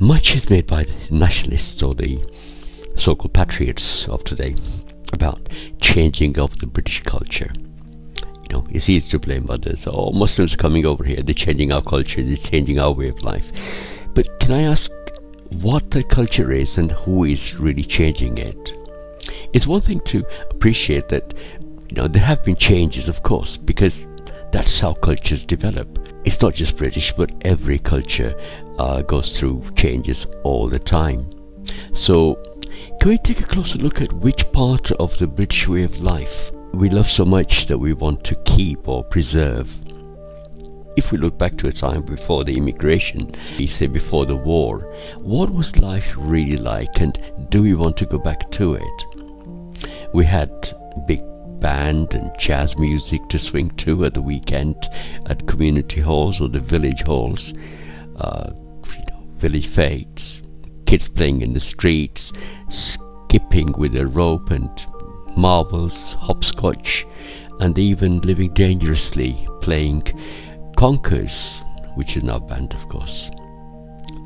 Much is made by the nationalists or the so-called patriots of today about changing of the British culture. It's easy to blame others. Oh, Muslims coming over here, they're changing our culture, they're changing our way of life. But can I ask what that culture is and who is really changing it? It's one thing to appreciate that, there have been changes, of course, because that's how cultures develop. It's not just British, but every culture goes through changes all the time. So, can we take a closer look at which part of the British way of life we love so much that we want to keep or preserve? If we look back to a time before the immigration, say before the war, what was life really like, and do we want to go back to it? We had big band and jazz music to swing to at the weekend at community halls or the village halls, village fetes, kids playing in the streets, skipping with a rope and marbles, hopscotch, and even living dangerously, playing conkers, which is now banned, of course.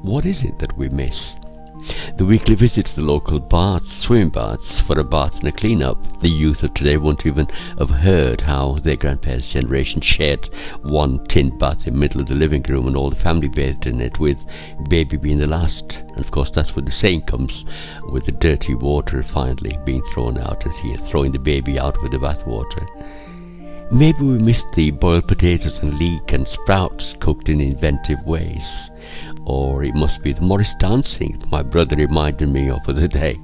What is it that we miss? The weekly visit to the local baths, swimming baths, for a bath and a clean-up. The youth of today won't even have heard how their grandparents' generation shared one tin bath in the middle of the living room and all the family bathed in it, with baby being the last. And of course that's where the saying comes, with the dirty water finally being thrown out, as he is throwing the baby out with the bath water. Maybe we missed the boiled potatoes and leek and sprouts cooked in inventive ways. Or it must be the Morris dancing my brother reminded me of the day.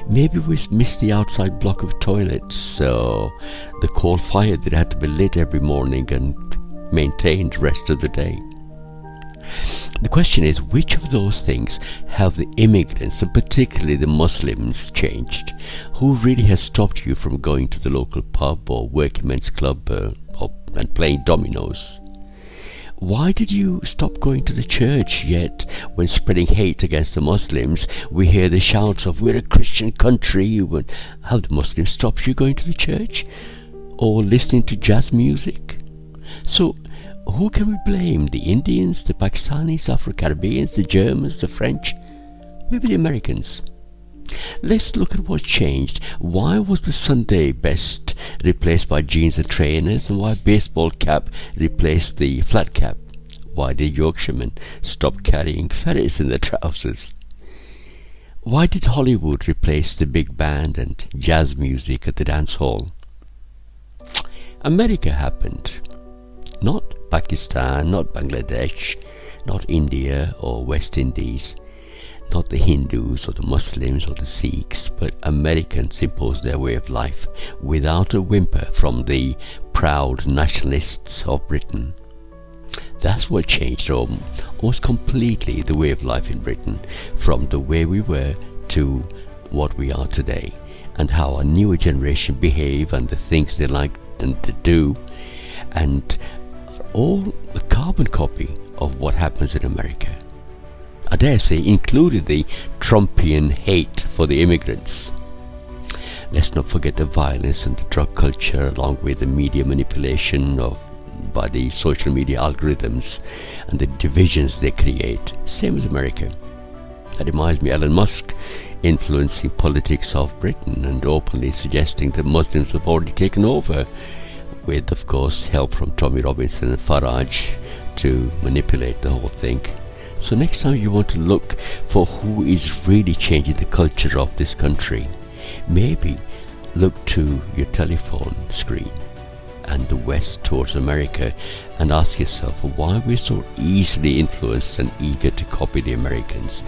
Maybe we missed the outside block of toilets, the coal fire that had to be lit every morning and maintained the rest of the day. The question is, which of those things have the immigrants, and particularly the Muslims, changed? Who really has stopped you from going to the local pub or working men's club and playing dominoes? Why did you stop going to the church? Yet, when spreading hate against the Muslims, we hear the shouts of, "We're a Christian country." Have the Muslims stopped you going to the church? Or listening to jazz music? So, who can we blame? The Indians, the Pakistanis, Afro-Caribbeans, the Germans, the French? Maybe the Americans? Let's look at what changed. Why was the Sunday best replaced by jeans and trainers, and why baseball cap replaced the flat cap? Why did Yorkshiremen stop carrying ferrets in their trousers? Why did Hollywood replace the big band and jazz music at the dance hall? America happened. Not Pakistan, not Bangladesh, not India or West Indies. Not the Hindus or the Muslims or the Sikhs, but Americans imposed their way of life without a whimper from the proud nationalists of Britain. That's what changed almost completely the way of life in Britain, from the way we were to what we are today, and how a newer generation behave and the things they like them to do, and all a carbon copy of what happens in America. I dare say, including the Trumpian hate for the immigrants. Let's not forget the violence and the drug culture, along with the media manipulation by the social media algorithms and the divisions they create. Same as America. That reminds me, Elon Musk influencing politics of Britain and openly suggesting that Muslims have already taken over, with, of course, help from Tommy Robinson and Farage to manipulate the whole thing. So next time you want to look for who is really changing the culture of this country, maybe look to your telephone screen and the west towards America and ask yourself why we're so easily influenced and eager to copy the Americans.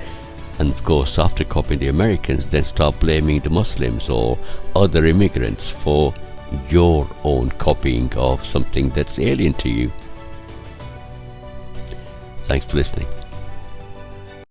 And of course, after copying the Americans, then start blaming the Muslims or other immigrants for your own copying of something that's alien to you. Thanks for listening.